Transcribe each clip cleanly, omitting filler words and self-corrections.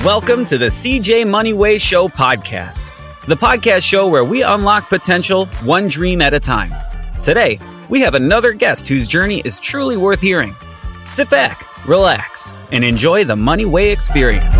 Welcome to the CJ Moneyway Show podcast, the podcast show where we unlock potential one dream at a time. Today, we have another guest whose journey is truly worth hearing. Sit back, relax, and enjoy the Moneyway experience.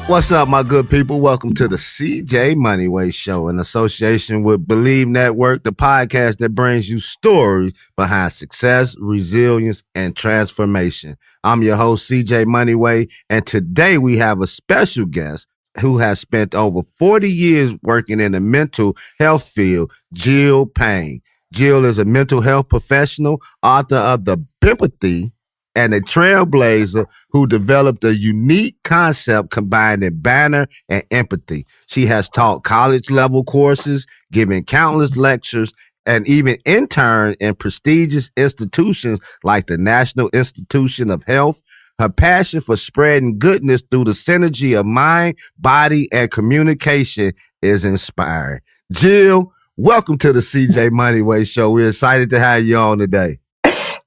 What's up, my good people? Welcome to the CJ Moneyway Show in association with Believe Network, the podcast that brings you stories behind success, resilience, and transformation. I'm your host, CJ Moneyway, and today we have a special guest who has spent over 40 years working in the mental health field, Jill Payne. Jill is a mental health professional, author of the Bempathy, and a trailblazer who developed a unique concept combining banter and empathy. She has taught college-level courses, given countless lectures, and even interned in prestigious institutions like the National Institution of Health. Her passion for spreading goodness through the synergy of mind, body, and communication is inspiring. Jill, welcome to the CJ Moneyway Show. We're excited to have you on today.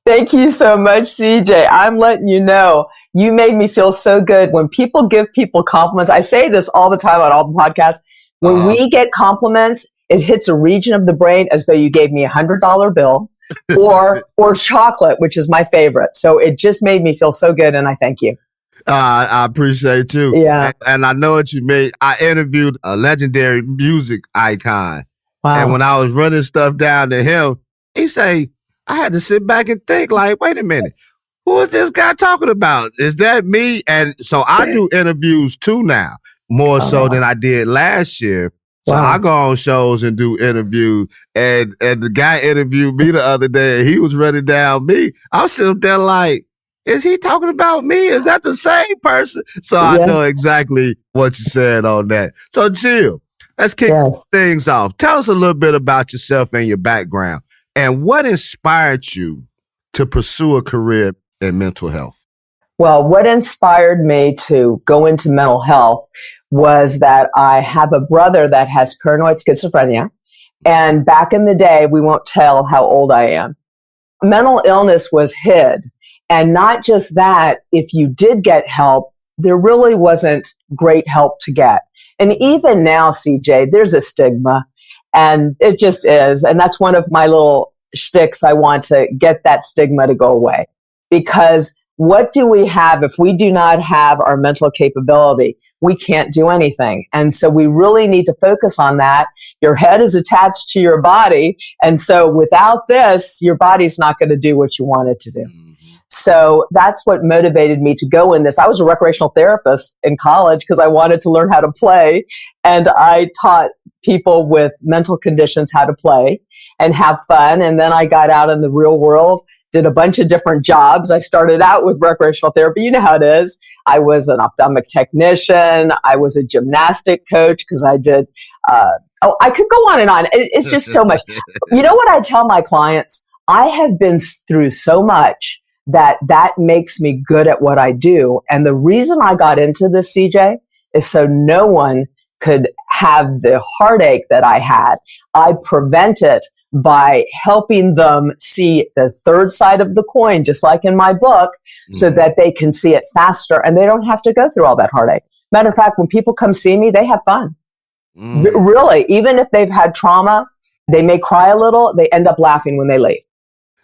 Thank you so much, CJ. I'm letting you know, you made me feel so good. When people give people compliments, I say this all the time on all the podcasts. When we get compliments, it hits a region of the brain as though you gave me $100 bill or chocolate, which is my favorite. So it just made me feel so good, and I thank you. I appreciate you. Yeah. And I know what you made. I interviewed a legendary music icon. Wow. And when I was running stuff down to him, he say, I had to sit back and think like, wait a minute, who is this guy talking about? Is that me? And so I do interviews too now, more so than I did last year. So I go on shows and do interviews. And the guy interviewed me the other day and he was running down me. I was sitting there like, is he talking about me? Is that the same person? So I know exactly what you said on that. So Jill, let's kick things off. Tell us a little bit about yourself and your background. And what inspired you to pursue a career in mental health? Well, what inspired me to go into mental health was that I have a brother that has paranoid schizophrenia. And back in the day, we won't tell how old I am. Mental illness was hid. And not just that, if you did get help, there really wasn't great help to get. And even now, CJ, there's a stigma. And it just is. And that's one of my little shticks. I want to get that stigma to go away. Because what do we have if we do not have our mental capability? We can't do anything. And so we really need to focus on that. Your head is attached to your body. And so without this, your body's not going to do what you want it to do. So that's what motivated me to go in this. I was a recreational therapist in college because I wanted to learn how to play. And I taught people with mental conditions how to play and have fun. And then I got out in the real world, did a bunch of different jobs. I started out with recreational therapy. You know how it is. I was an ophthalmic technician. I was a gymnastic coach because I did, I could go on and on. It's just so much. You know what I tell my clients? I have been through so much that makes me good at what I do. And the reason I got into this, CJ, is so no one could have the heartache that I had. I prevent it by helping them see the third side of the coin, just like in my book, so that they can see it faster and they don't have to go through all that heartache. Matter of fact, when people come see me, they have fun. Really, even if they've had trauma, they may cry a little, they end up laughing when they leave.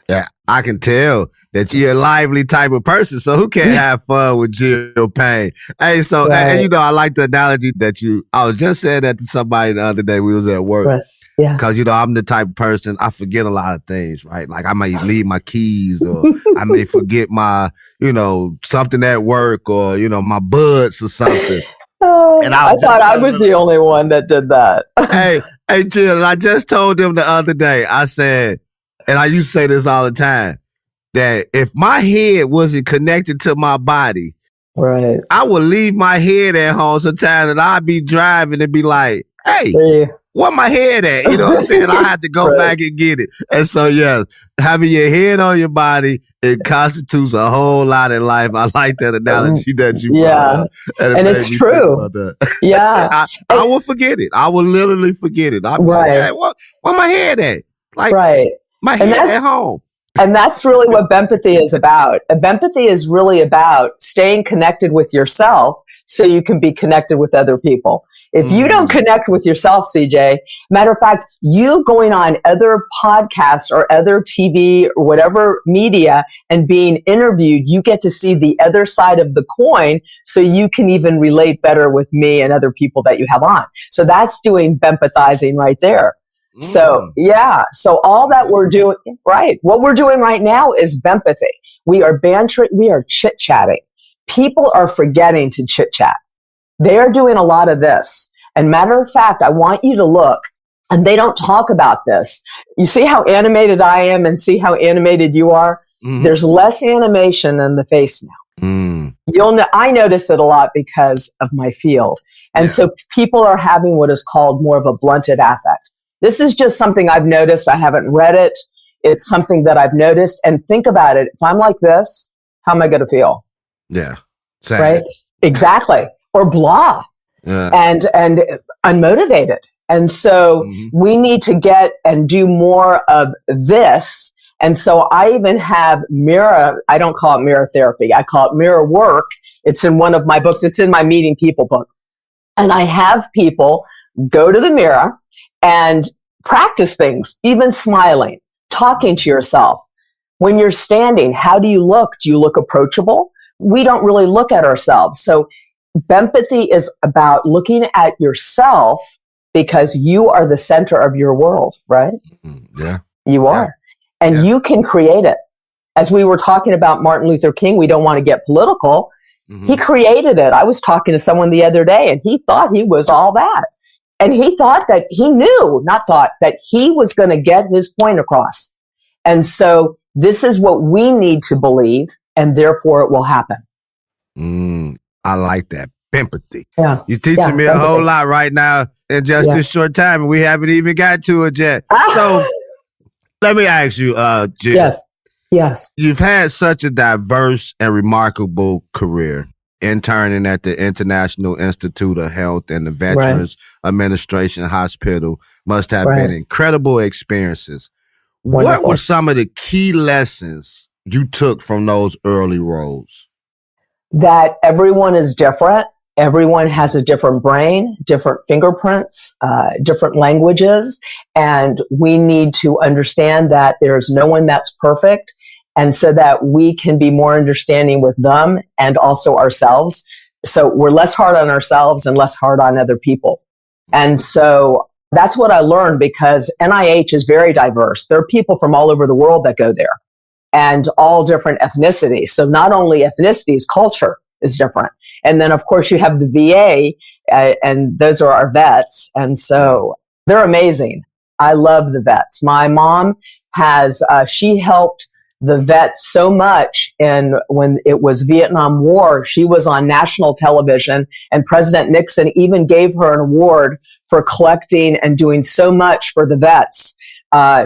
Yeah, I can tell that you're a lively type of person. So who can't have fun with Jill Payne? Hey, so, and you know, I like the analogy that I was just saying that to somebody the other day. We was at work. Right. Yeah. Because, you know, I'm the type of person, I forget a lot of things, right? Like I might leave my keys or I may forget my, you know, something at work or, you know, my buds or something. And I thought I was the only one that did that. Hey, Jill, I just told them the other day, I said, and I used to say this all the time, that if my head wasn't connected to my body, right, I would leave my head at home sometimes and I'd be driving and be like, hey, where my head at? You know what I'm saying? I had to go back and get it. And so, yeah, having your head on your body, it constitutes a whole lot in life. I like that analogy that you brought up. And it's true. Yeah. I will forget it. I will literally forget it. I'm like, hey, where my head at? Like, my head at home. And that's really what Bempathy is about. Bempathy is really about staying connected with yourself so you can be connected with other people. If you don't connect with yourself, CJ, matter of fact, you going on other podcasts or other TV or whatever media and being interviewed, you get to see the other side of the coin so you can even relate better with me and other people that you have on. So that's doing Bempathizing right there. So, yeah. So all that we're doing, right. What we're doing right now is Bempathy. We are bantering. We are chit-chatting. People are forgetting to chit-chat. They are doing a lot of this. And matter of fact, I want you to look, and they don't talk about this. You see how animated I am and see how animated you are? There's less animation in the face now. You'll know, I notice it a lot because of my field. And so people are having what is called more of a blunted affect. This is just something I've noticed. I haven't read it. It's something that I've noticed. And think about it. If I'm like this, how am I going to feel? Yeah. Sad. Right? Exactly. Or blah. Yeah. And unmotivated. And so we need to get and do more of this. And so I even have mirror, I don't call it mirror therapy. I call it mirror work. It's in one of my books. It's in my Meeting People book. And I have people go to the mirror and practice things, even smiling, talking to yourself. When you're standing, how do you look? Do you look approachable? We don't really look at ourselves. So Bempathy is about looking at yourself because you are the center of your world, right? Yeah. You are. And you can create it. As we were talking about Martin Luther King, we don't want to get political. He created it. I was talking to someone the other day and he thought he was all that. And he thought that he was going to get his point across. And so this is what we need to believe, and therefore it will happen. I like that. Empathy. Yeah. You're teaching me a whole lot right now in just this short time, and we haven't even got to it yet. So let me ask you, Jill. Yes. You've had such a diverse and remarkable career, interning at the International Institute of Health and the Veterans Administration Hospital. Must have been incredible experiences. Wonderful. What were some of the key lessons you took from those early roles? That everyone is different. Everyone has a different brain, different fingerprints, different languages. And we need to understand that there's no one that's perfect. And so that we can be more understanding with them and also ourselves. So we're less hard on ourselves and less hard on other people. And so that's what I learned, because NIH is very diverse. There are people from all over the world that go there and all different ethnicities. So not only ethnicities, culture is different. And then, of course, you have the VA, and those are our vets. And so they're amazing. I love the vets. My mom has, she helped the vets so much. And when it was Vietnam War, she was on national television, and President Nixon even gave her an award for collecting and doing so much for the vets.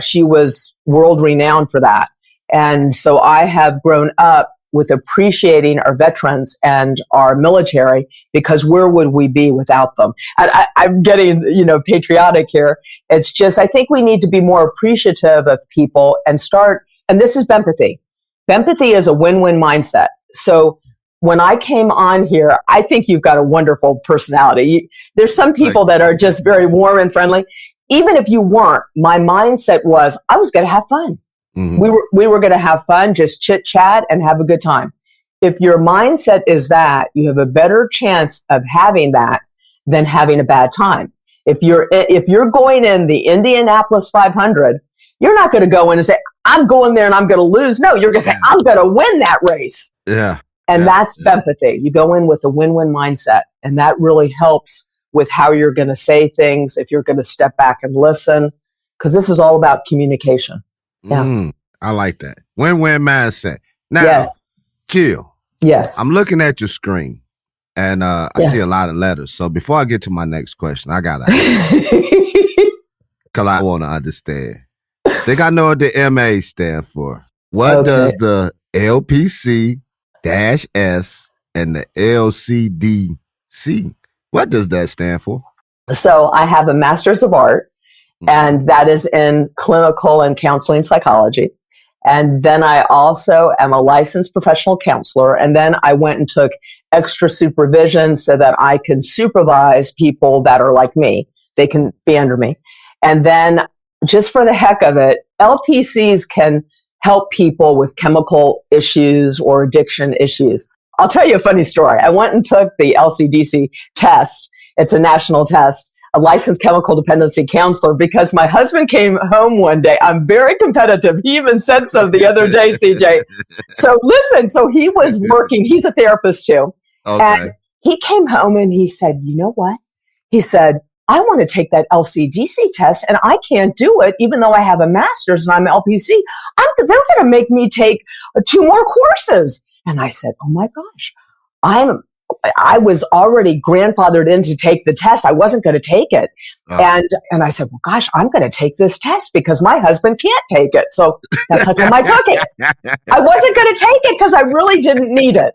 She was world renowned for that. And so I have grown up with appreciating our veterans and our military, because where would we be without them? I'm getting, patriotic here. It's just, I think we need to be more appreciative of people and start, and this is Bempathy. Bempathy is a win-win mindset. So when I came on here, I think you've got a wonderful personality. There's some people that are just very warm and friendly. Even if you weren't, my mindset was, I was going to have fun. We were going to have fun, just chit chat and have a good time. If your mindset is that, you have a better chance of having that than having a bad time. If you're going in the Indianapolis 500, you're not going to go in and say, I'm going there and I'm going to lose. No, you're going to say, I'm going to win that race. Yeah. And that's Bempathy. You go in with a win-win mindset, and that really helps with how you're going to say things, if you're going to step back and listen, because this is all about communication. Yeah. I like that. Win-win mindset. Now, Jill. Yes. I'm looking at your screen, and I see a lot of letters. So before I get to my next question, I got to because I want to understand. I think I know what the MA stand for. What does the LPC-S and the LCDC, what does that stand for? So I have a Master's of Art, and that is in clinical and counseling psychology. And then I also am a licensed professional counselor. And then I went and took extra supervision so that I can supervise people that are like me. They can be under me. And then just for the heck of it, LPCs can help people with chemical issues or addiction issues. I'll tell you a funny story. I went and took the LCDC test. It's a national test, a licensed chemical dependency counselor, because my husband came home one day. I'm very competitive. He even said so the other day, CJ. So listen, so he was working. He's a therapist too. Okay. And he came home and he said, you know what? He said, I want to take that LCDC test and I can't do it even though I have a master's and I'm LPC. They're going to make me take 2 more courses. And I said, oh my gosh, I was already grandfathered in to take the test. I wasn't going to take it. And I said, well, gosh, I'm going to take this test because my husband can't take it. So that's how come I took it. I wasn't going to take it because I really didn't need it.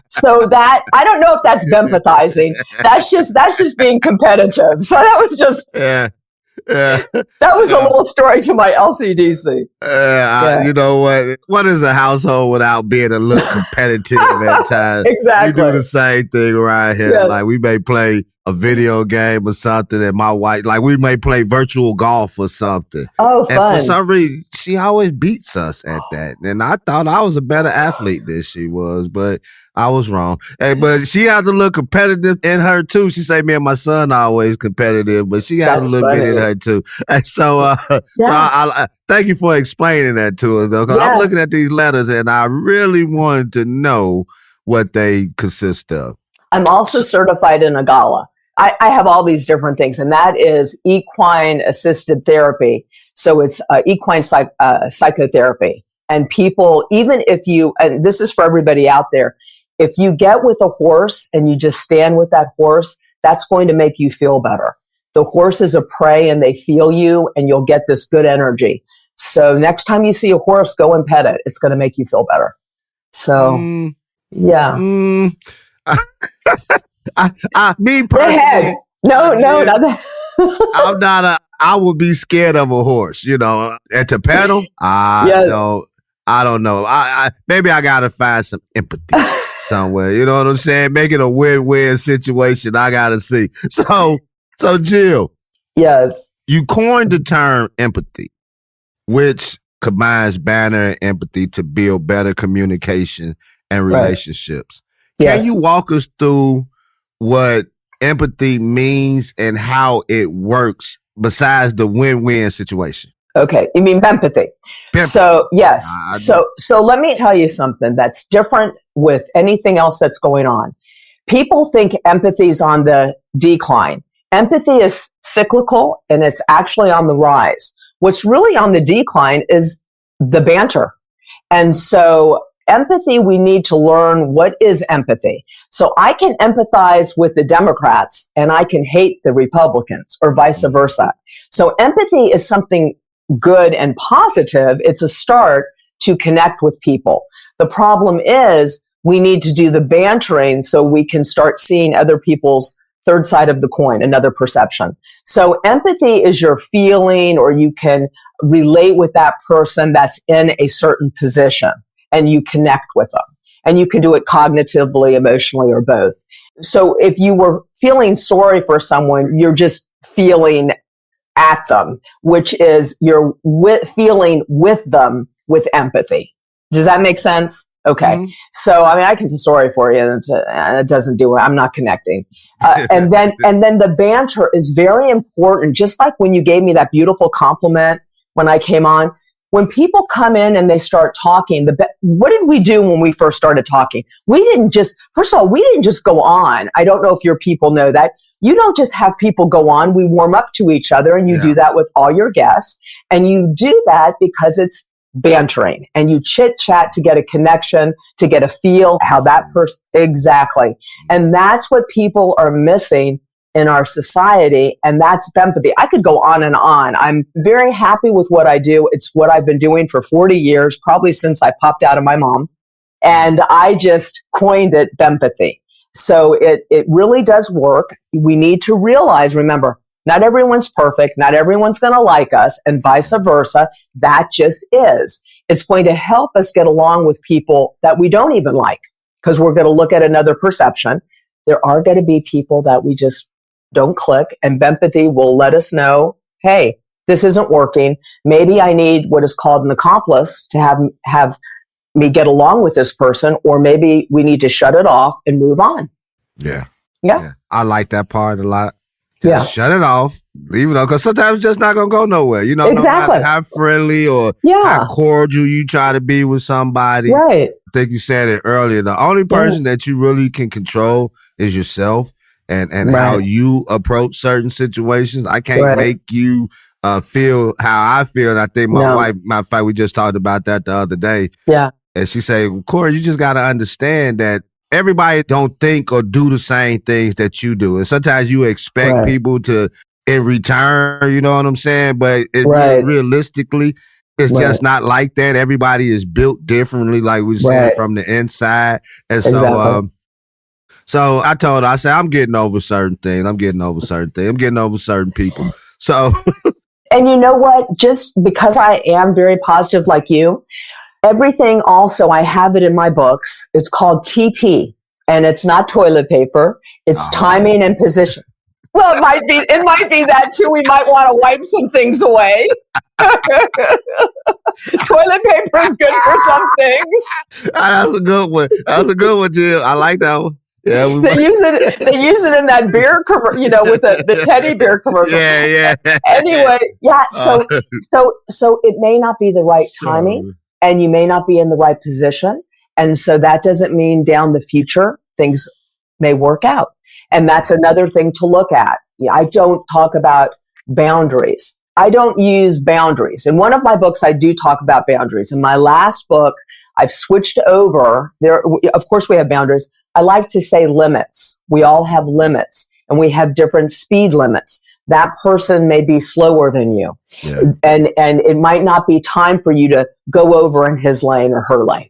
So that, I don't know if that's bempathizing. That's just being competitive. So that was just, that was a little story to my LCDC. You know what is a household without being a little competitive at times? Exactly. We do the same thing around here. Yes. Like we may play a video game or something, and my wife, like we may play virtual golf or something. Oh, fun. And for some reason, she always beats us at that. And I thought I was a better athlete than she was, but I was wrong. Hey, but she had to look competitive in her too. She say me and my son are always competitive, but she had a little bit in her too. And so, I thank you for explaining that to us though, because I'm looking at these letters and I really wanted to know what they consist of. I'm also certified in Agala. I have all these different things, and that is equine assisted therapy. So it's equine psychotherapy. And people, even if you, and this is for everybody out there, if you get with a horse and you just stand with that horse, that's going to make you feel better. The horse is a prey and they feel you and you'll get this good energy. So next time you see a horse, go and pet it. It's going to make you feel better. So, yeah. Me personally, go ahead. No, I'm not I would be scared of a horse, you know, and to pedal, I don't know. Maybe I got to find some empathy somewhere. You know what I'm saying? Make it a win-win situation. I got to see. So Jill. Yes. You coined the term empathy, which combines Banter and empathy to build better communication and relationships. Right. Yes. Can you walk us through what empathy means and how it works besides the win-win situation? Okay. You mean Bempathy. So yes. So let me tell you something that's different with anything else that's going on. People think empathy is on the decline. Empathy is cyclical and it's actually on the rise. What's really on the decline is the banter. And so empathy, we need to learn what is empathy. So I can empathize with the Democrats and I can hate the Republicans or vice versa. So empathy is something good and positive. It's a start to connect with people. The problem is we need to do the bantering so we can start seeing other people's third side of the coin, another perception. So empathy is your feeling, or you can relate with that person that's in a certain position and you connect with them. And you can do it cognitively, emotionally, or both. So if you were feeling sorry for someone, you're just feeling at them, which is you're feeling with them with empathy. Does that make sense? Okay. Mm-hmm. So, I mean, I can feel sorry for you and it doesn't do it. I'm not connecting. And then the banter is very important. Just like when you gave me that beautiful compliment when I came on, when people come in and they start talking, what did we do when we first started talking? First of all, we didn't just go on. I don't know if your people know that. You don't just have people go on. We warm up to each other, and you do that with all your guests. And you do that because it's bantering, and you chit chat to get a connection, to get a feel how that person, exactly. And that's what people are missing in our society. And that's empathy. I could go on and on. I'm very happy with what I do. It's what I've been doing for 40 years, probably since I popped out of my mom. And I just coined it Bempathy. So it really does work. We need to realize, remember, not everyone's perfect. Not everyone's going to like us, and vice versa. That just is. It's going to help us get along with people that we don't even like, because we're going to look at another perception. There are going to be people that we just don't click, and Bempathy will let us know, hey, this isn't working. Maybe I need what is called an accomplice to have me get along with this person, or maybe we need to shut it off and move on. Yeah. Yeah. I like that part a lot. Just shut it off, leave it on, because sometimes it's just not going to go nowhere. You know, exactly. No matter how friendly or how cordial you try to be with somebody. Right. I think you said it earlier. The only person that you really can control is yourself and how you approach certain situations. I can't make you feel how I feel. And I think my wife, matter of fact, we just talked about that the other day. Yeah. And she said, Corey, you just got to understand that everybody don't think or do the same things that you do. And sometimes you expect people to, in return, you know what I'm saying? But realistically, it's just not like that. Everybody is built differently, like we said, from the inside. And so I told her, I said, I'm getting over certain things. I'm getting over certain people. So. And you know what? Just because I am very positive like you, everything also, I have it in my books. It's called TP, and it's not toilet paper. It's timing and position. Well, it might be that too. We might want to wipe some things away. Toilet paper is good for some things. That's a good one. Jill. I like that one. Yeah, they use it in that beer commercial, with the teddy bear commercial. Yeah. Anyway, so it may not be the right timing. And you may not be in the right position. And so that doesn't mean down the future, things may work out. And that's another thing to look at. I don't talk about boundaries. I don't use boundaries. In one of my books, I do talk about boundaries. In my last book, I've switched over. Of course, we have boundaries. I like to say limits. We all have limits, and we have different speed limits. That person may be slower than you. Yeah. And it might not be time for you to go over in his lane or her lane.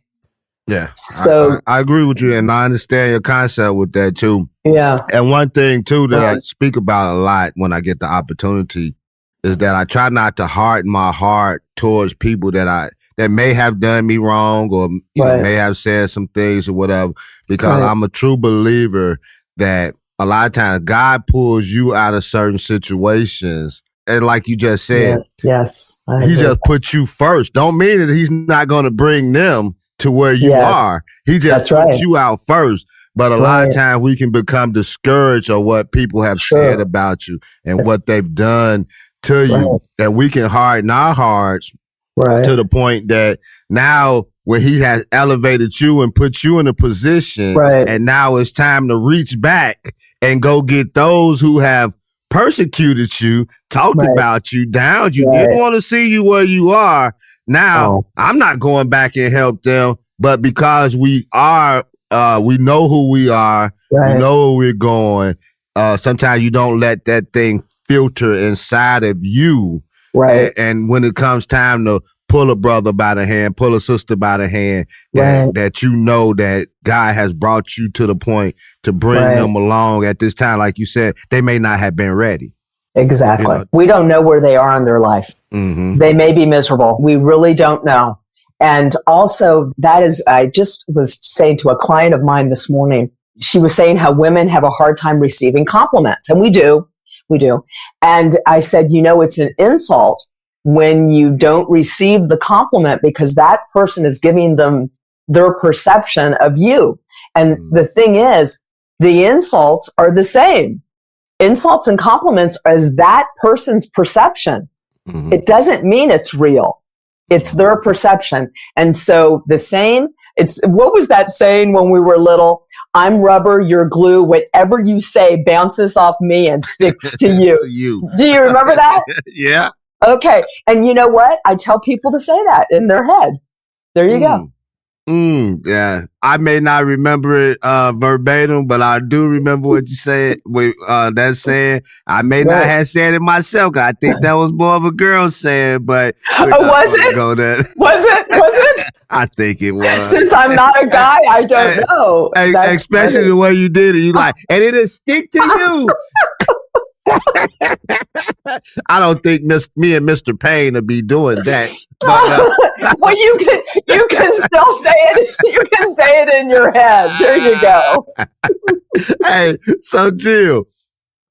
Yeah. So I agree with you, and I understand your concept with that too. Yeah. And one thing too that I speak about a lot when I get the opportunity is that I try not to harden my heart towards people that may have done me wrong or may have said some things or whatever, because I'm a true believer that a lot of times God pulls you out of certain situations. And like you just said, yes, he just puts you first. Don't mean that he's not going to bring them to where you are. He just puts you out first. But a lot of times we can become discouraged of what people have said about you and what they've done to you. And we can harden our hearts to the point that now when he has elevated you and put you in a position, and now it's time to reach back and go get those who have persecuted you, talked about you, downed you, didn't want to see you where you are. Now, I'm not going back and help them, but because we are, we know who we are, we know where we're going. Sometimes you don't let that thing filter inside of you. And when it comes time to pull a brother by the hand, pull a sister by the hand, that you know that God has brought you to the point to bring them along at this time. Like you said, they may not have been ready. Exactly. We don't know where they are in their life. Mm-hmm. They may be miserable. We really don't know. And also I just was saying to a client of mine this morning, she was saying how women have a hard time receiving compliments. And we do. And I said, it's an insult when you don't receive the compliment, because that person is giving them their perception of you. And the thing is, the insults are the same. Insults and compliments is that person's perception. Mm-hmm. It doesn't mean it's real. It's their perception. And so what was that saying when we were little? I'm rubber, you're glue. Whatever you say bounces off me and sticks to you. Do you remember that? Yeah. Okay. And you know what? I tell people to say that in their head. There you go. Yeah. I may not remember it verbatim, but I do remember what you said with that saying. I may not have said it myself. I think that was more of a girl saying, but was it? Was it? I think it was. Since I'm not a guy, I don't know. Especially the way you did it. You and it'll stick to you. I don't think me and Mr. Payne will be doing that. But, well, you can still say it. You can say it in your head. There you go. Hey, so Jill,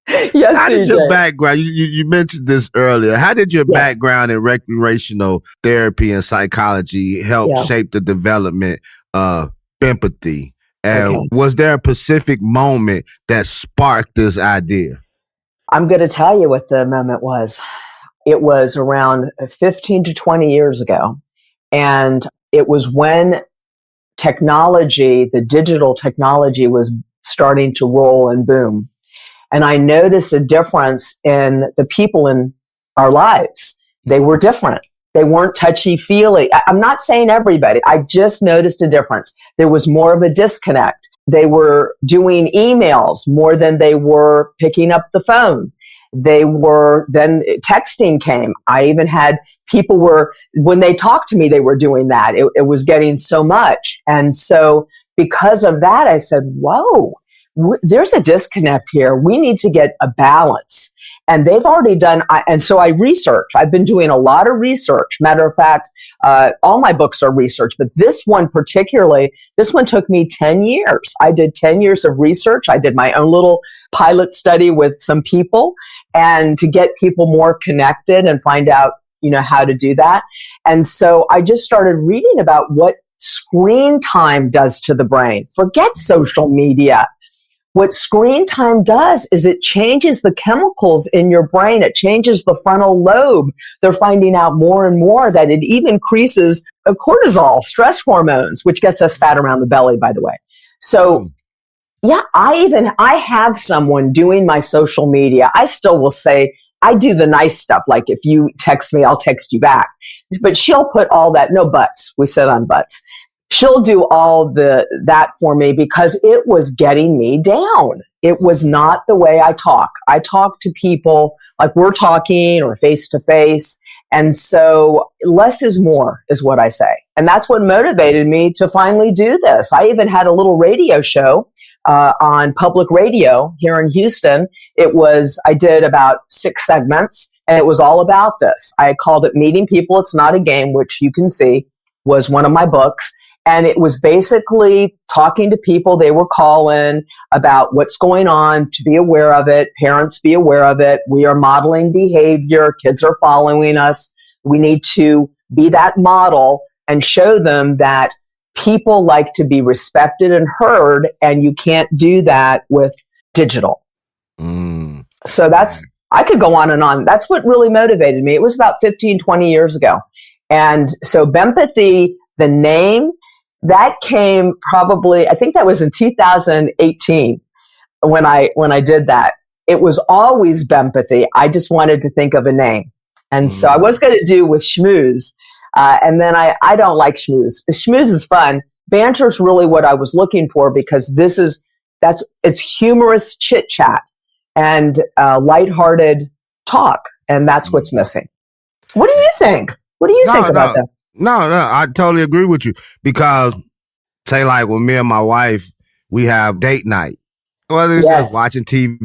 Yes, how did CJ. your background, you mentioned this earlier, how did your background in recreational therapy and psychology help shape the development of Bempathy? And was there a specific moment that sparked this idea? I'm going to tell you what the moment was. It was around 15 to 20 years ago. And it was when technology, the digital technology, was starting to roll and boom. And I noticed a difference in the people in our lives. They were different. They weren't touchy-feely. I'm not saying everybody. I just noticed a difference. There was more of a disconnect. They were doing emails more than they were picking up the phone. Then texting came. I even had people when they talked to me, they were doing that. It was getting so much. And so because of that, I said, whoa, there's a disconnect here. We need to get a balance. And they've already done, and so I researched. I've been doing a lot of research. Matter of fact, all my books are research, but this one particularly, this one took me 10 years. I did 10 years of research. I did my own little pilot study with some people, and to get people more connected and find out, how to do that. And so I just started reading about what screen time does to the brain. Forget social media. What screen time does is it changes the chemicals in your brain. It changes the frontal lobe. They're finding out more and more that it even increases cortisol, stress hormones, which gets us fat around the belly, by the way. So, I have someone doing my social media. I still will say, I do the nice stuff. Like if you text me, I'll text you back. But she'll put all that, no buts. We said on butts. She'll do all that for me because it was getting me down. It was not the way I talk. I talk to people like we're talking or face to face. And so less is more is what I say. And that's what motivated me to finally do this. I even had a little radio show on public radio here in Houston. I did about 6 segments, and it was all about this. I called it Meeting People. It's Not a Game, which you can see was one of my books. And it was basically talking to people. They were calling about what's going on, to be aware of it. Parents, be aware of it. We are modeling behavior. Kids are following us. We need to be that model and show them that people like to be respected and heard, and you can't do that with digital. So I could go on and on. That's what really motivated me. It was about 15, 20 years ago. And so Bempathy, the name, that came probably, I think that was in 2018 when I did that. It was always Bempathy. I just wanted to think of a name. And so I was going to do with schmooze. And then I don't like schmooze. Schmooze is fun. Banter is really what I was looking for because it's humorous chit chat and lighthearted talk. And that's what's missing. What do you think? What do you think about that? No, I totally agree with you because, say, like when me and my wife, we have date night. Whether it's just watching TV,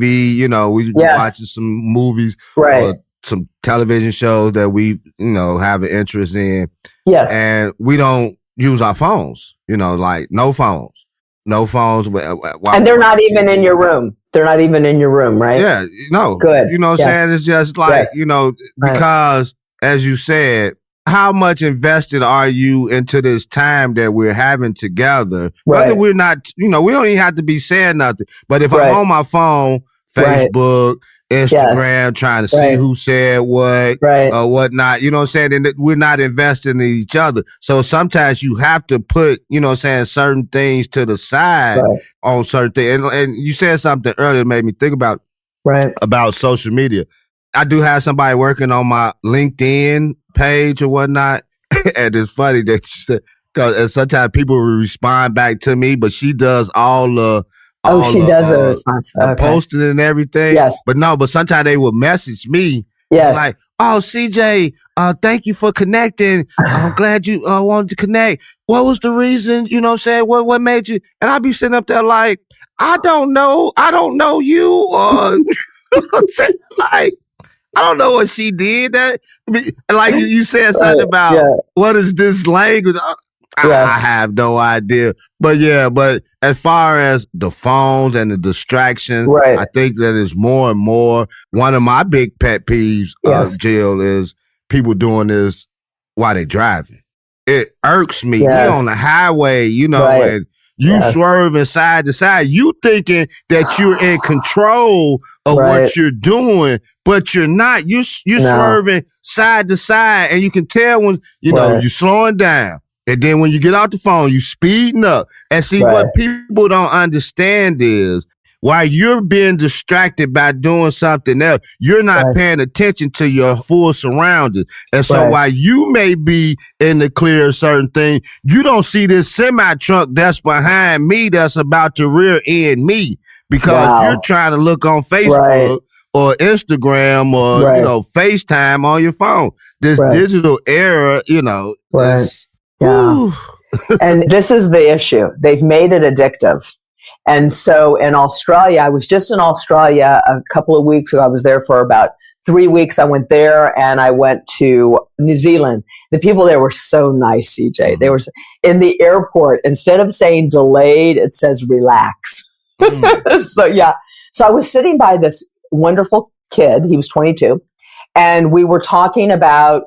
we watching some movies or some television shows that we, have an interest in. Yes. And we don't use our phones, like no phones. No phones. And they're not even in your room. They're not even in your room, right? Yeah, no. Good. You know what I'm saying? It's just like, because as you said, how much invested are you into this time that we're having together? Whether we're not, we don't even have to be saying nothing. But if I'm on my phone, Facebook, Instagram, trying to see who said what or whatnot, you know what I'm saying? And we're not investing in each other. So sometimes you have to put, certain things to the side on certain things. And you said something earlier that made me think about social media. I do have somebody working on my LinkedIn page or whatnot. And it's funny that you said, because sometimes people will respond back to me, but she does all the response. Posting and everything. Yes. But sometimes they will message me. Yes. Like, oh, CJ, thank you for connecting. I'm glad you wanted to connect. What was the reason, what made you? And I'll be sitting up there like, I don't know you. Like, I don't know what she did. That like you said something about what is this language? I have no idea. But as far as the phones and the distractions, I think that is more and more. One of my big pet peeves, Jill, is people doing this while they driving. It irks me. We on the highway, and you swerving side to side. You thinking that you're in control of what you're doing, but you're not. You're swerving side to side, and you can tell when you're slowing down. And then when you get off the phone, you speeding up. And see, what people don't understand is while you're being distracted by doing something else, you're not paying attention to your full surroundings. And so while you may be in the clear of certain things, you don't see this semi-truck that's behind me that's about to rear end me because you're trying to look on Facebook or Instagram or, FaceTime on your phone. This digital era, And this is the issue. They've made it addictive. And so in Australia, I was just in Australia a couple of weeks ago. I was there for about 3 weeks. I went there and I went to New Zealand. The people there were so nice, CJ. They were in the airport. Instead of saying delayed, it says relax. So I was sitting by this wonderful kid. He was 22. And we were talking about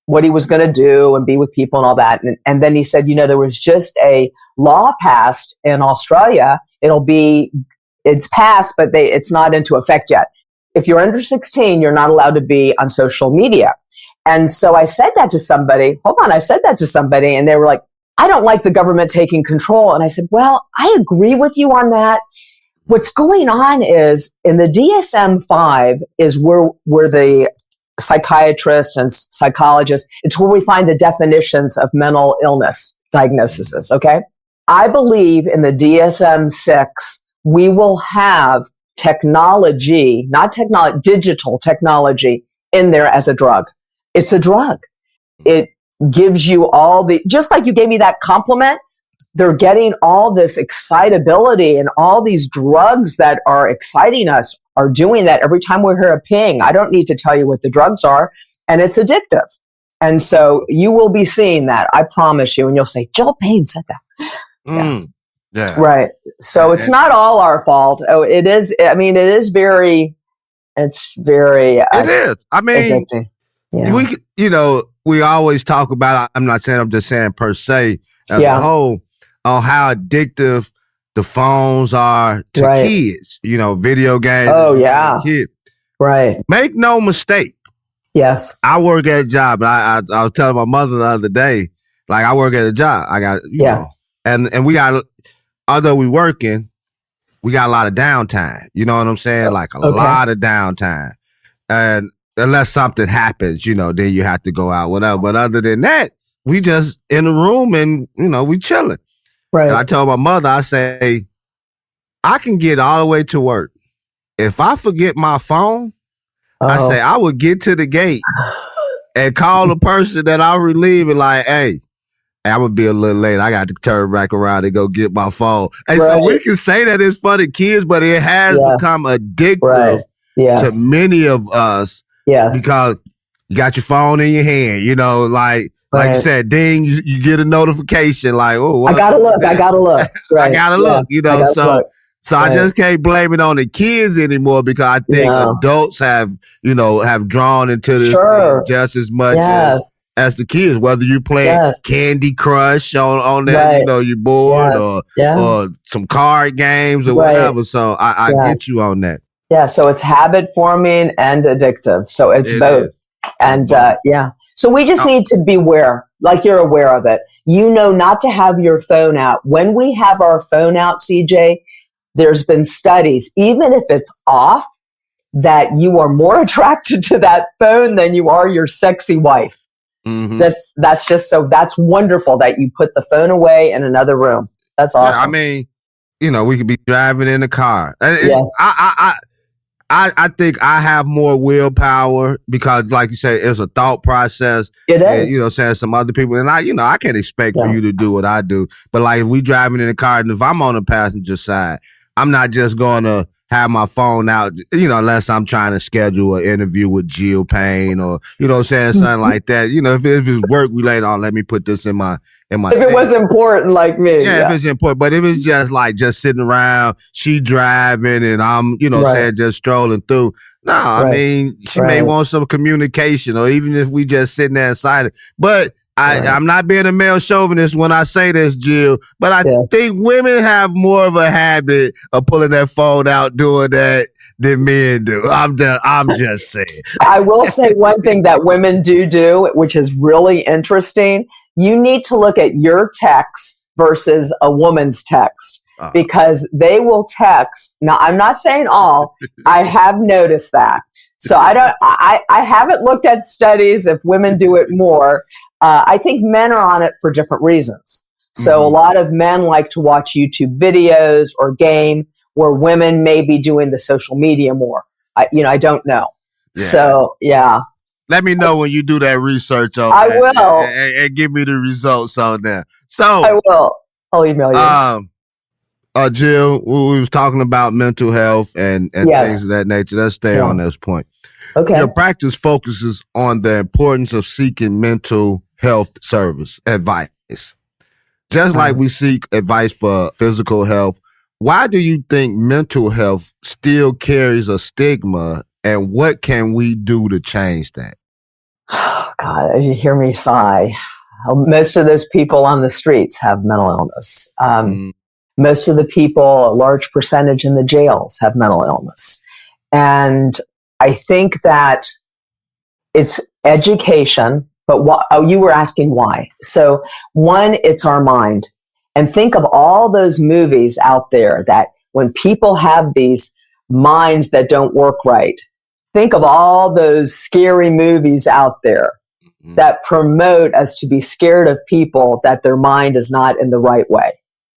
what he was going to do and be with people and all that. And then he said, there was just a law passed in Australia. It's passed, but it's not into effect yet. If you're under 16, you're not allowed to be on social media. And so I said that to somebody, and they were like, I don't like the government taking control. And I said, well, I agree with you on that. What's going on is in the DSM-5 is where the psychiatrists and psychologists, it's where we find the definitions of mental illness diagnoses, okay? I believe in the DSM-6, we will have technology, digital technology in there as a drug. It's a drug. It gives you just like you gave me that compliment, they're getting all this excitability and all these drugs that are exciting us are doing that every time we hear a ping. I don't need to tell you what the drugs are, and it's addictive. And so you will be seeing that, I promise you, and you'll say, Jill Payne said that. Yeah. Right. So it's not all our fault. Oh, it is. I mean, it is very. It is. I mean, addicting. We always talk about. I'm not saying. I'm just saying per se as a whole on how addictive the phones are to kids. Video games. Oh yeah. Kids. Right. Make no mistake. Yes. I work at a job. I was telling my mother the other day, like I work at a job. I got and we got. Although we working, we got a lot of downtime. You know what I'm saying? Like a lot of downtime. And unless something happens, then you have to go out, whatever. But other than that, we just in the room and, we chilling. Right. And I told my mother, I say, I can get all the way to work. If I forget my phone, I say, I would get to the gate and call the person that I'm relieving like, hey, I'm going to be a little late. I got to turn back around and go get my phone. And so we can say that it's for the kids, but it has become addictive to many of us because you got your phone in your hand, like you said, ding, you get a notification like, oh, I got to look. I got to look. Right. I got to look, So I just can't blame it on the kids anymore because I think adults have drawn into this thing just as much as the kids, whether you're playing Candy Crush on that, you're bored or some card games or whatever. So I get you on that. Yeah. So it's habit forming and addictive. So it's both. And so we just need to be aware, like you're aware of it. Not to have your phone out. When we have our phone out, CJ, there's been studies, even if it's off, that you are more attracted to that phone than you are your sexy wife. Mm-hmm. That's just that's wonderful that you put the phone away in another room. That's awesome. I mean, we could be driving in the car. Yes. I think I have more willpower because, like you say, it's a thought process. It is. And, saying some other people, and I can't expect for you to do what I do. But like, if we driving in the car, and if I'm on the passenger side, I'm not just going to have my phone out, unless I'm trying to schedule an interview with Jill Payne or, something like that. If it's work related, let me put this in my if it was important like me. Yeah, if it's important. But if it's just sitting around, she driving and I'm, just strolling through. No, I mean, she may want some communication, or even if we just sitting there inside. But I'm not being a male chauvinist when I say this, Jill, but I think women have more of a habit of pulling their phone out doing that than men do. I'm just saying. I will say one thing that women do, which is really interesting. You need to look at your text versus a woman's text. Because they will text. Now, I'm not saying all. I have noticed that. So I haven't looked at studies if women do it more. I think men are on it for different reasons. So a lot of men like to watch YouTube videos or game, where women may be doing the social media more. I don't know. Yeah. So, yeah. Let me know when you do that research on I that. will. And give me the results on that. So I will. I'll email you. Jill, we was talking about mental health and things of that nature. Let's stay on this point. Okay. Your practice focuses on the importance of seeking mental health service advice. Just like we seek advice for physical health, why do you think mental health still carries a stigma, and what can we do to change that? Oh, God, you hear me sigh. Most of those people on the streets have mental illness. Most of the people, a large percentage in the jails, have mental illness. And I think that it's education, but you were asking why. So one, it's our mind. And think of all those movies out there that when people have these minds that don't work right, think of all those scary movies out there that promote us to be scared of people that their mind is not in the right way,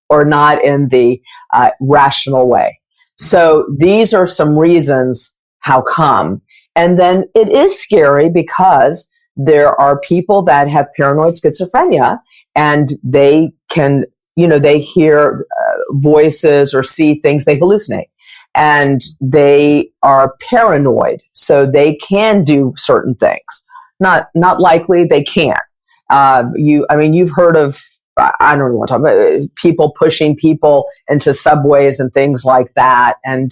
or not in the rational way. So these are some reasons how come. And then it is scary because there are people that have paranoid schizophrenia, and they can, they hear voices or see things, they hallucinate, and they are paranoid. So they can do certain things. Not likely, they can't. You've heard of, I don't know what I'm talking about, people pushing people into subways and things like that. And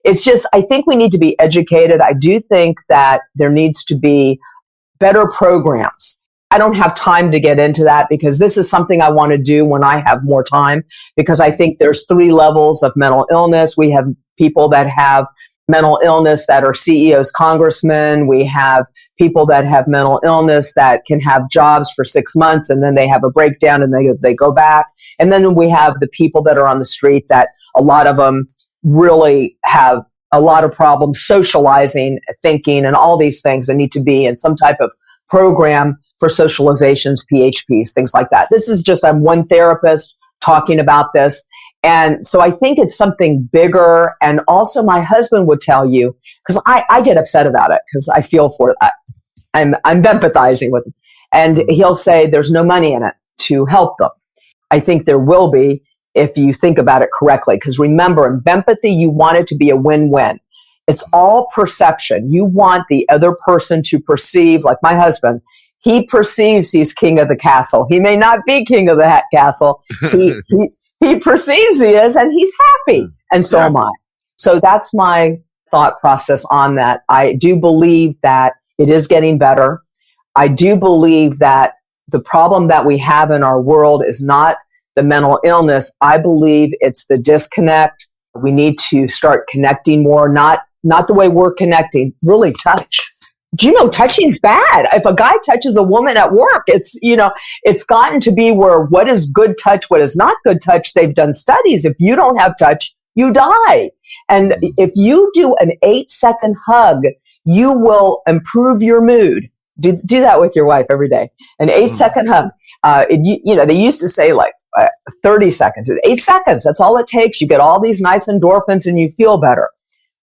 it's just, I think we need to be educated. I do think that there needs to be better programs. I don't have time to get into that because this is something I want to do when I have more time, because I think there's 3 levels of mental illness. We have people that have mental illness that are CEOs, congressmen. We have people that have mental illness that can have jobs for 6 months and then they have a breakdown and they go back. And then we have the people that are on the street that a lot of them really have a lot of problems socializing, thinking, and all these things, and need to be in some type of program for socializations, PHPs, things like that. This is just, I'm one therapist talking about this. And so I think it's something bigger. And also my husband would tell you, because I get upset about it because I feel for that. I'm empathizing with him. And he'll say there's no money in it to help them. I think there will be if you think about it correctly. Because remember, in Bempathy, you want it to be a win-win. It's all perception. You want the other person to perceive, like my husband, he perceives he's king of the castle. He may not be king of the castle. He perceives he is, and he's happy. And so am I. So that's my thought process on that. I do believe that it is getting better. I do believe that the problem that we have in our world is not the mental illness. I believe it's the disconnect. We need to start connecting more, not the way we're connecting, really touch. Do you know touching's bad? If a guy touches a woman at work, it's gotten to be where what is good touch, what is not good touch. They've done studies. If you don't have touch, you die. And if you do an 8-second hug, you will improve your mood. Do that with your wife every day. An 8-second hug. They used to say like 30 seconds. 8 seconds. That's all it takes. You get all these nice endorphins and you feel better.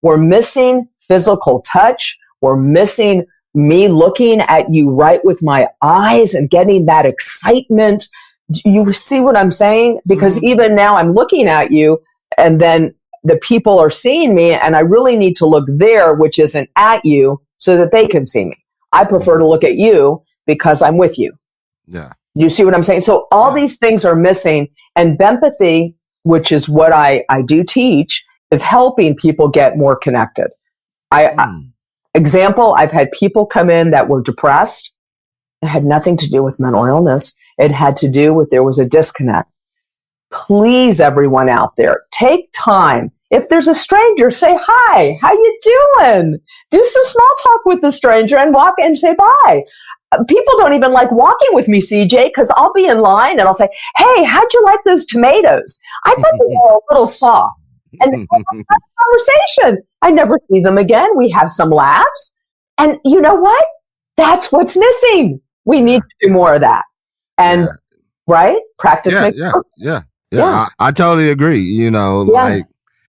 We're missing physical touch. We're missing me looking at you right with my eyes and getting that excitement. You see what I'm saying? Because even now I'm looking at you, and then the people are seeing me and I really need to look there, which isn't at you, so that they can see me. I prefer to look at you because I'm with you. Yeah. You see what I'm saying? So all these things are missing, and Bempathy, which is what I do teach, is helping people get more connected. Example, I've had people come in that were depressed. It had nothing to do with mental illness. It had to do with there was a disconnect. Please, everyone out there, take time. If there's a stranger, say, hi, how you doing? Do some small talk with the stranger and walk and say bye. People don't even like walking with me, CJ, because I'll be in line and I'll say, hey, how'd you like those tomatoes? I thought they were a little soft. And we have a conversation. I never see them again. We have some laughs. And you know what? That's what's missing. We need to do more of that. And right? Practice makes perfect. Yeah. I totally agree. You know, like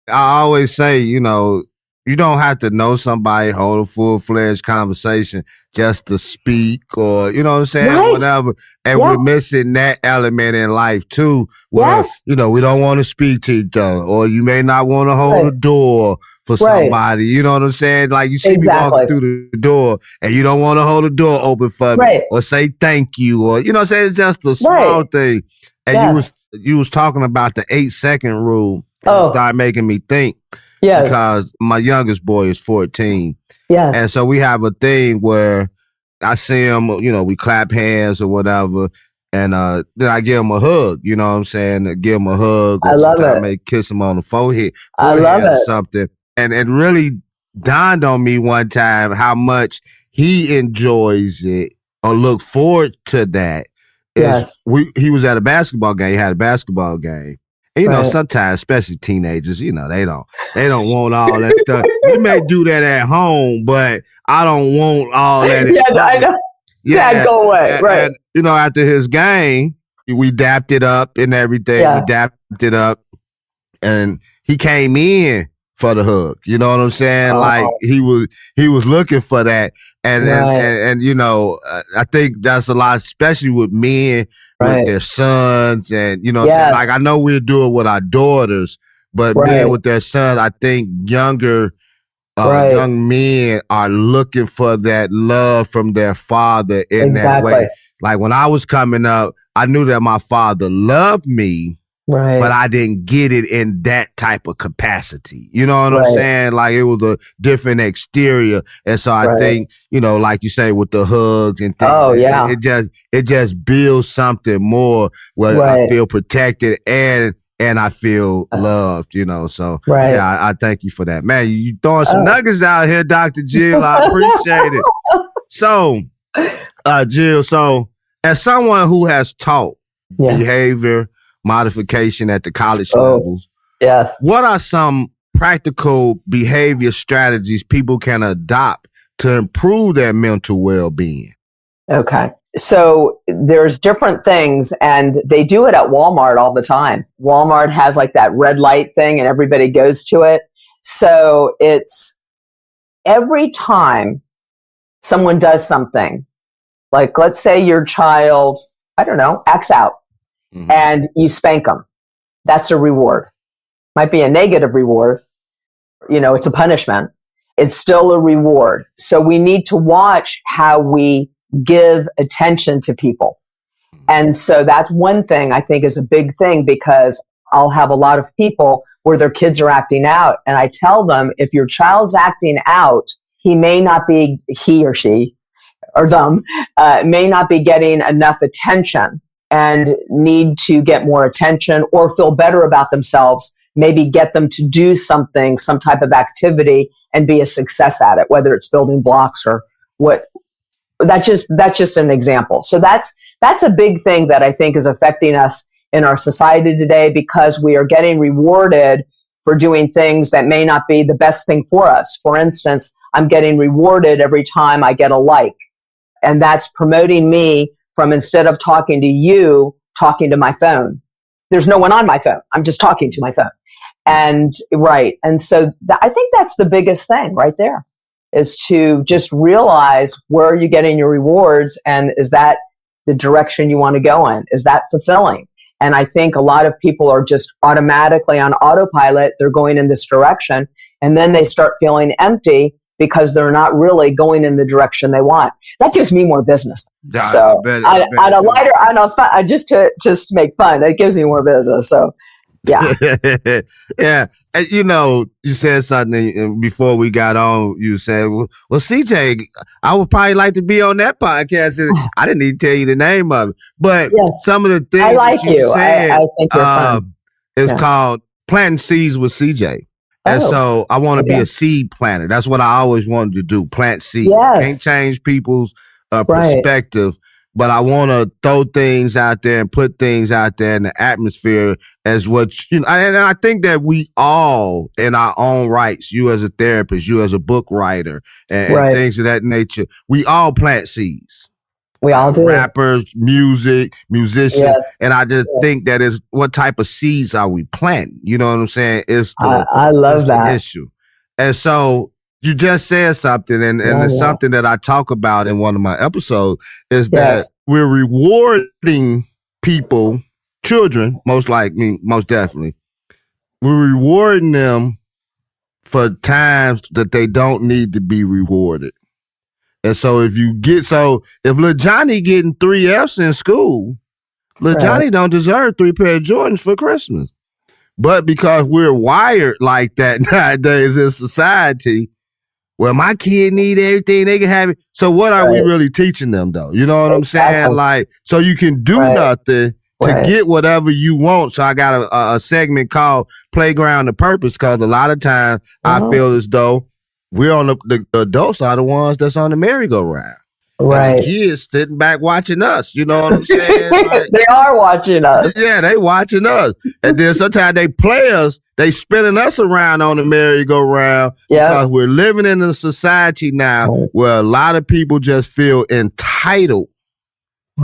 I always say, you know, you don't have to know somebody, hold a full-fledged conversation just to speak, or, you know what I'm saying? Right. Whatever. And we're missing that element in life too, where, you know, we don't want to speak to each other, or you may not want to hold a door for somebody. You know what I'm saying? Like you see me walking through the door and you don't want to hold the door open for me, or say thank you, or, you know what I'm saying? It's just a small thing. And you was talking about the 8-second rule. And it started making me think. Yes. Because my youngest boy is 14. Yes. And so we have a thing where I see him, you know, we clap hands or whatever. And then I give him a hug, you know what I'm saying? I give him a hug. Or I love it. I may kiss him on the forehead I love or something. And it really dawned on me one time how much he enjoys it or look forward to that. Yes. He was at a basketball game. He had a basketball game. And, you know, sometimes, especially teenagers, you know, they don't want all that stuff. We may do that at home, but I don't want all that. I know. Dad, go away. Right. And, you know, after his game, we dapped it up and everything. We dapped it up. And he came in for the hug. You know what I'm saying? Like he was looking for that. And you know, I think that's a lot, especially with men with their sons, and you know, what I'm saying? Like I know we'll do it with our daughters, but men with their sons, I think younger young men are looking for that love from their father in that way. Like when I was coming up, I knew that my father loved me. Right. But I didn't get it in that type of capacity. You know what I'm saying? Like it was a different exterior. And so I think, you know, like you say with the hugs and things, it just builds something more where I feel protected and I feel loved, you know. So I thank you for that. Man, you throwing some nuggets out here, Dr. Jill. I appreciate it. So, Jill, so as someone who has taught behavior modification at the college levels. Yes. What are some practical behavior strategies people can adopt to improve their mental well-being? Okay. So there's different things, and they do it at Walmart all the time. Walmart has like that red light thing and everybody goes to it. So it's every time someone does something, like let's say your child, I don't know, acts out. And you spank them. That's a reward. Might be a negative reward. You know, it's a punishment. It's still a reward. So we need to watch how we give attention to people. And so that's one thing I think is a big thing, because I'll have a lot of people where their kids are acting out. And I tell them, if your child's acting out, he or she or them may not be getting enough attention and need to get more attention or feel better about themselves, maybe get them to do something, some type of activity, and be a success at it, whether it's building blocks or what. That's just an example. So that's a big thing that I think is affecting us in our society today, because we are getting rewarded for doing things that may not be the best thing for us. For instance, I'm getting rewarded every time I get a like, and that's promoting me from, instead of talking to you, talking to my phone. There's no one on my phone. I'm just talking to my phone. And so I think that's the biggest thing right there, is to just realize, where are you getting your rewards, and is that the direction you want to go in? Is that fulfilling? And I think a lot of people are just automatically on autopilot. They're going in this direction, and then they start feeling empty because they're not really going in the direction they want. That gives me more business. Yeah, So just to make fun, that gives me more business. So yeah. Yeah. And, you said something before we got on. You said, well, CJ, I would probably like to be on that podcast. And I didn't even tell you the name of it. But some of the things I like that you said, I think you're fun. It's called Planting Seeds with CJ. And so I want to be a seed planter. That's what I always wanted to do, plant seeds. Yes. Can't change people's perspective, but I want to throw things out there and put things out there in the atmosphere as what, and I think that we all, in our own rights, you as a therapist, you as a book writer, and things of that nature, we all plant seeds. We all do. Rappers, musicians. Yes. And I just think that is what type of seeds are we planting? You know what I'm saying? I love that issue. And so you just said something, and it's something that I talk about in one of my episodes is that we're rewarding people, children, most definitely. We're rewarding them for times that they don't need to be rewarded. And so if Lil Johnny getting 3 F's in school, Lil Johnny don't deserve 3 pair of Jordans for Christmas. But because we're wired like that nowadays in society, well, my kid need everything, they can have it. So what are we really teaching them though? You know what I'm saying? Like, so you can do nothing to get whatever you want. So I got a segment called Playground to Purpose, because a lot of times I feel as though we're on the adults are the ones that's on the merry-go-round. Right. And the kids sitting back watching us. You know what I'm saying? Like, they are watching us. Yeah, they watching us. And then sometimes they play us, they spinning us around on the merry-go-round because we're living in a society now where a lot of people just feel entitled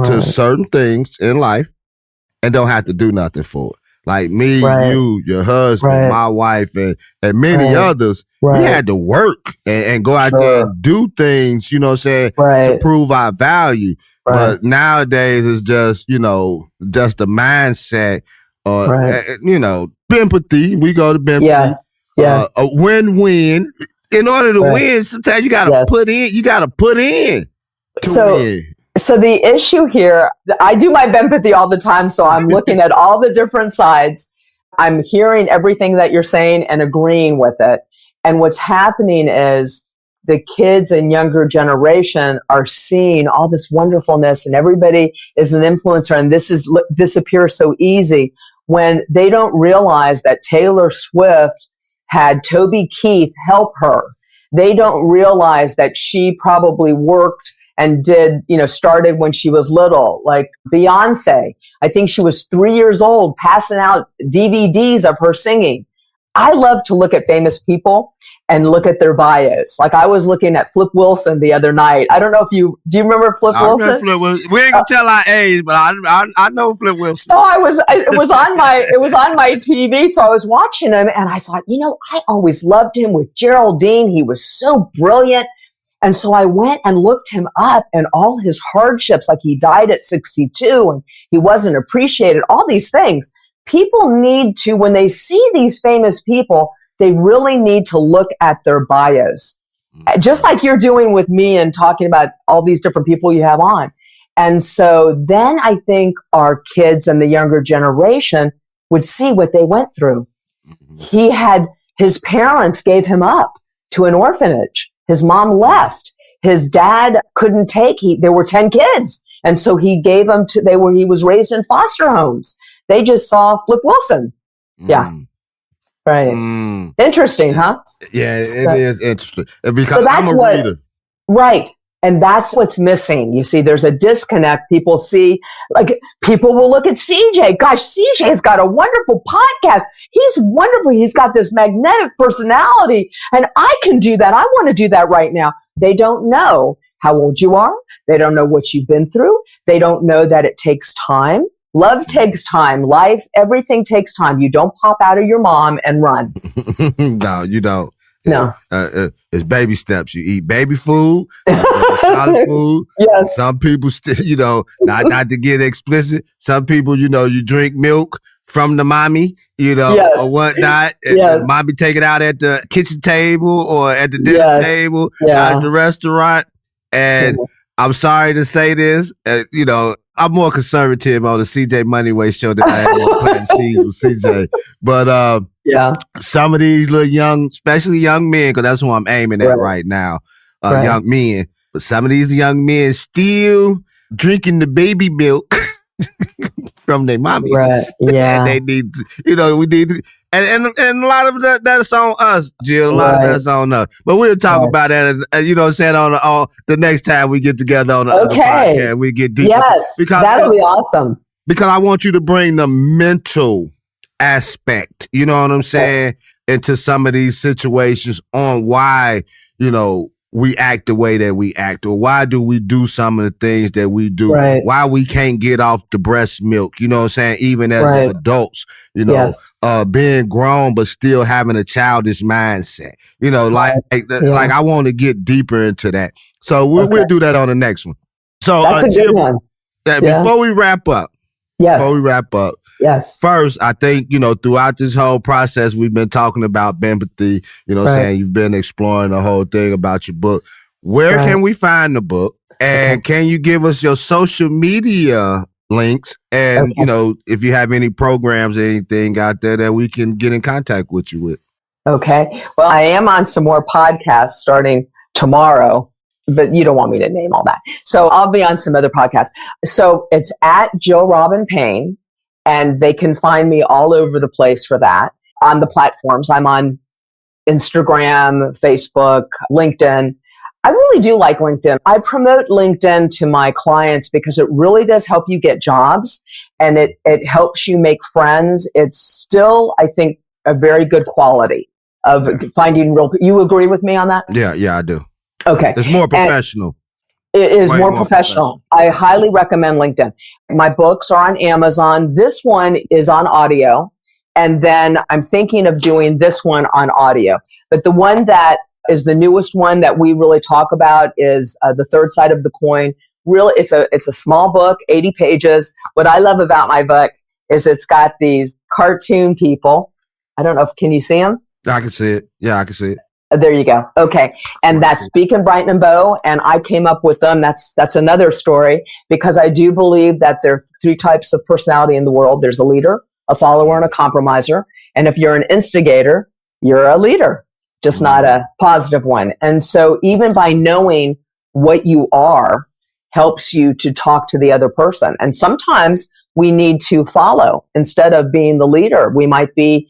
to certain things in life and don't have to do nothing for it. Like me, you, your husband, my wife, and many others, we had to work and go out there and do things, you know what I'm saying, to prove our value. But nowadays it's just, just the mindset or, Bempathy. We go to Bempathy. Yes. A win-win. In order to win, sometimes you got to put in to win. So the issue here, I do my Bempathy all the time, so I'm looking at all the different sides. I'm hearing everything that you're saying and agreeing with it. And what's happening is the kids and younger generation are seeing all this wonderfulness, and everybody is an influencer, and this appears so easy when they don't realize that Taylor Swift had Toby Keith help her. They don't realize that she probably worked and started when she was little, like Beyonce. I think she was 3 years old, passing out DVDs of her singing. I love to look at famous people and look at their bios. Like I was looking at Flip Wilson the other night. I don't know if do you remember Flip Wilson? Remember Flip Wilson. We ain't gonna tell our age, but I know Flip Wilson. So it was on my TV. So I was watching him and I thought, I always loved him with Geraldine. He was so brilliant. And so I went and looked him up and all his hardships, like he died at 62 and he wasn't appreciated, all these things. People need to, when they see these famous people, they really need to look at their bios. Just like you're doing with me and talking about all these different people you have on. And so then I think our kids and the younger generation would see what they went through. His parents gave him up to an orphanage. His mom left. His dad couldn't there were 10 kids. And so he gave them he was raised in foster homes. They just saw Flip Wilson. Yeah. Right. Interesting, huh? Yeah, it is interesting. Because I'm a reader. Right. And that's what's missing. You see, there's a disconnect. People will look at CJ. Gosh, CJ's got a wonderful podcast. He's wonderful. He's got this magnetic personality. And I can do that. I want to do that right now. They don't know how old you are. They don't know what you've been through. They don't know that it takes time. Love takes time. Life, everything takes time. You don't pop out of your mom and run. No, you don't. No. It's baby steps. You eat baby food, solid food. Yes. Some people still, not to get explicit. Some people, you drink milk from the mommy, Yes. or whatnot. Yes. Mommy take it out at the kitchen table or at the dinner table, out at the restaurant. And I'm sorry to say this, I'm more conservative on the CJ Moneyway Show than I am on Planting Seeds with CJ. But some of these little young, especially young men, because that's who I'm aiming at right now, young men. But some of these young men still drinking the baby milk from their mommies. Right. Yeah. And they need to, we need to, and a lot of that's on us, Jill. A lot of that's on us. But we'll talk about that, on the next time we get together on the other podcast. We get deeper. Yes, that'll be awesome. Because I want you to bring the mental aspect, you know what I'm saying, into some of these situations on why, we act the way that we act, or why do we do some of the things that we do, why we can't get off the breast milk, you know what I'm saying, even as adults, being grown but still having a childish mindset, like I want to get deeper into that. So we'll do that on the next one. So that's a good one. Before we wrap up, yes. First, I think, throughout this whole process, we've been talking about Bempathy, saying you've been exploring the whole thing about your book. Where can we find the book? And can you give us your social media links? And, if you have any programs or anything out there that we can get in contact with you with. Okay. Well, I am on some more podcasts starting tomorrow, but you don't want me to name all that. So I'll be on some other podcasts. So it's at Jill Payne. And they can find me all over the place for that on the platforms. I'm on Instagram, Facebook, LinkedIn. I really do like LinkedIn. I promote LinkedIn to my clients because it really does help you get jobs and it helps you make friends. It's still, I think, a very good quality of finding real. You agree with me on that? Yeah, I do. Okay. It's more professional. It is more professional. I highly recommend LinkedIn. My books are on Amazon. This one is on audio. And then I'm thinking of doing this one on audio. But the one that is the newest one that we really talk about is The Third Side of the Coin. Really, it's a small book, 80 pages. What I love about my book is it's got these cartoon people. I don't know can you see them? I can see it. Yeah, I can see it. There you go. Okay. And that's Beacon, Brighton, and Bow. And I came up with them. That's another story because I do believe that there are three types of personality in the world. There's a leader, a follower, and a compromiser. And if you're an instigator, you're a leader, just not a positive one. And so even by knowing what you are helps you to talk to the other person. And sometimes we need to follow instead of being the leader. We might be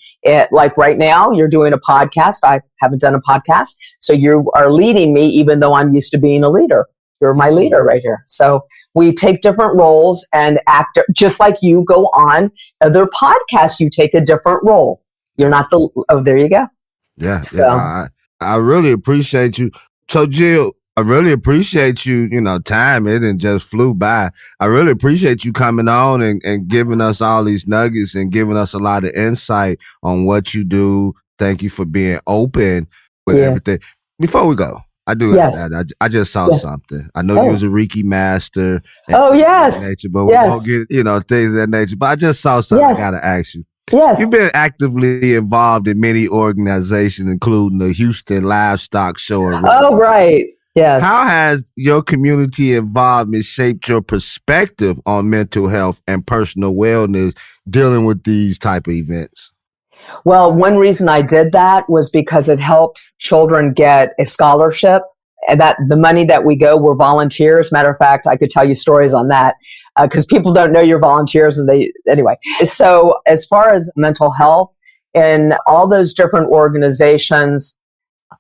like right now, you're doing a podcast. I haven't done a podcast. So you are leading me, even though I'm used to being a leader. You're my leader right here. So we take different roles and act just like you go on other podcasts. You take a different role. You're not there you go. Yeah. So. Yeah. I really appreciate you. So Jill, I really appreciate you, time. It didn't just flew by. I really appreciate you coming on and giving us all these nuggets and giving us a lot of insight on what you do. Thank you for being open with everything. Before we go, I I just saw something. I know you was a Reiki master. Nature, but we won't get, things of that nature. But I just saw something I got to ask you. Yes. You've been actively involved in many organizations, including the Houston Livestock Show. Right. Yes. How has your community involvement shaped your perspective on mental health and personal wellness dealing with these type of events? Well, one reason I did that was because it helps children get a scholarship and that the money that we're volunteers. Matter of fact, I could tell you stories on that because people don't know you're volunteers anyway. So as far as mental health in all those different organizations,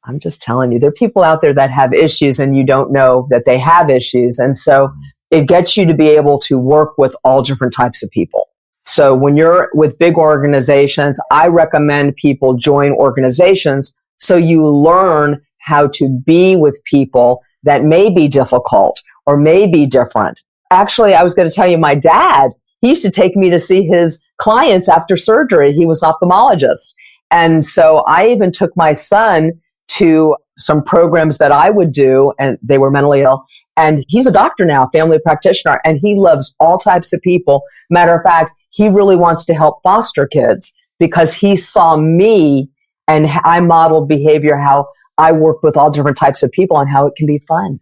I'm just telling you, there are people out there that have issues and you don't know that they have issues. And so it gets you to be able to work with all different types of people. So when you're with big organizations, I recommend people join organizations so you learn how to be with people that may be difficult or may be different. Actually, I was going to tell you, my dad, he used to take me to see his clients after surgery. He was an ophthalmologist. And so I even took my son to some programs that I would do, and they were mentally ill. And he's a doctor now, family practitioner, and he loves all types of people. Matter of fact, he really wants to help foster kids because he saw me and I modeled behavior, how I work with all different types of people and how it can be fun.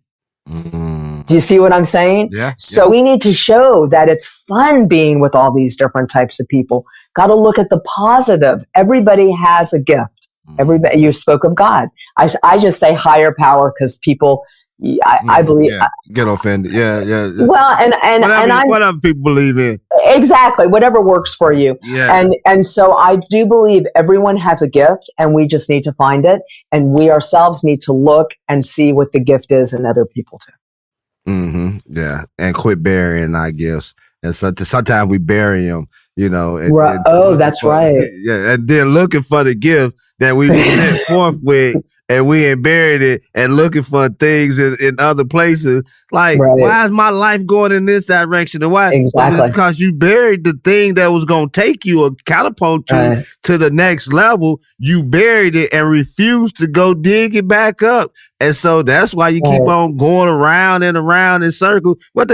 Do you see what I'm saying? Yeah. So we need to show that it's fun being with all these different types of people. Got to look at the positive. Everybody has a gift. Everybody. You spoke of God. I just say higher power because people, I believe, get offended. Yeah. Well, and what other people believe in. Exactly. Whatever works for you. Yeah. And so I do believe everyone has a gift and we just need to find it. And we ourselves need to look and see what the gift is in other people too. Yeah. And quit burying our gifts. And sometimes we bury them, you know. That's right. Yeah. And then looking for the gift that we went forth with, and we ain't buried it, and looking for things in other places. Like, why is my life going in this direction? And why? Exactly. Because you buried the thing that was going to take you or catapult you to the next level. You buried it and refused to go dig it back up. And so that's why you keep on going around and around in circles. What's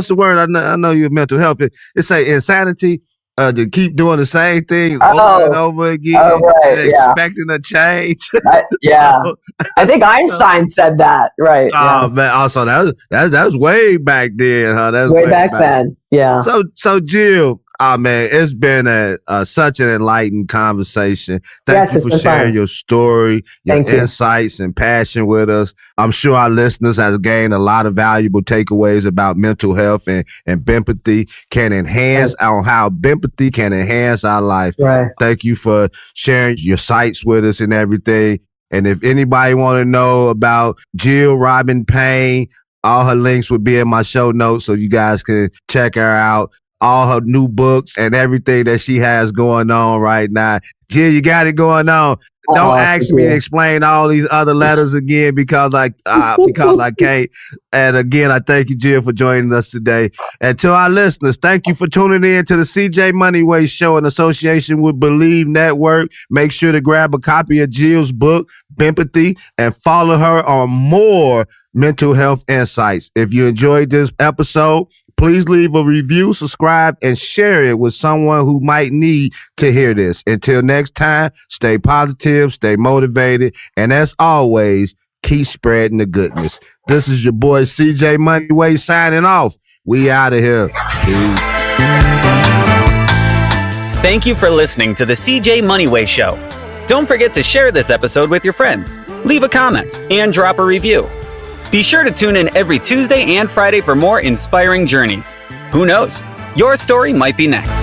the word? I know you're mental health. It say insanity. To keep doing the same thing over and over again and expecting a change. I think Einstein said that. Right. Oh man! Also, that was way back then, huh? That was way back then. Yeah. So Jill, man, it's been such an enlightening conversation. Thank you for sharing your story, your insights and passion with us. I'm sure our listeners have gained a lot of valuable takeaways about mental health and Bempathy can enhance on how Bempathy can enhance our life. Right. Thank you for sharing your sites with us and everything. And if anybody want to know about Jill Payne, all her links will be in my show notes so you guys can check her out. All her new books and everything that she has going on right now. Jill, you got it going on. Don't ask me to explain all these other letters again because I can't. And again, I thank you, Jill, for joining us today. And to our listeners, thank you for tuning in to the CJ Moneyway Show in association with Believe Network. Make sure to grab a copy of Jill's book, Bempathy, and follow her on more mental health insights. If you enjoyed this episode, please leave a review, subscribe, and share it with someone who might need to hear this. Until next time, stay positive, stay motivated, and as always, keep spreading the goodness. This is your boy CJ Moneyway signing off. We out of here. Peace. Thank you for listening to the CJ Moneyway Show. Don't forget to share this episode with your friends, leave a comment, and drop a review. Be sure to tune in every Tuesday and Friday for more inspiring journeys. Who knows? Your story might be next.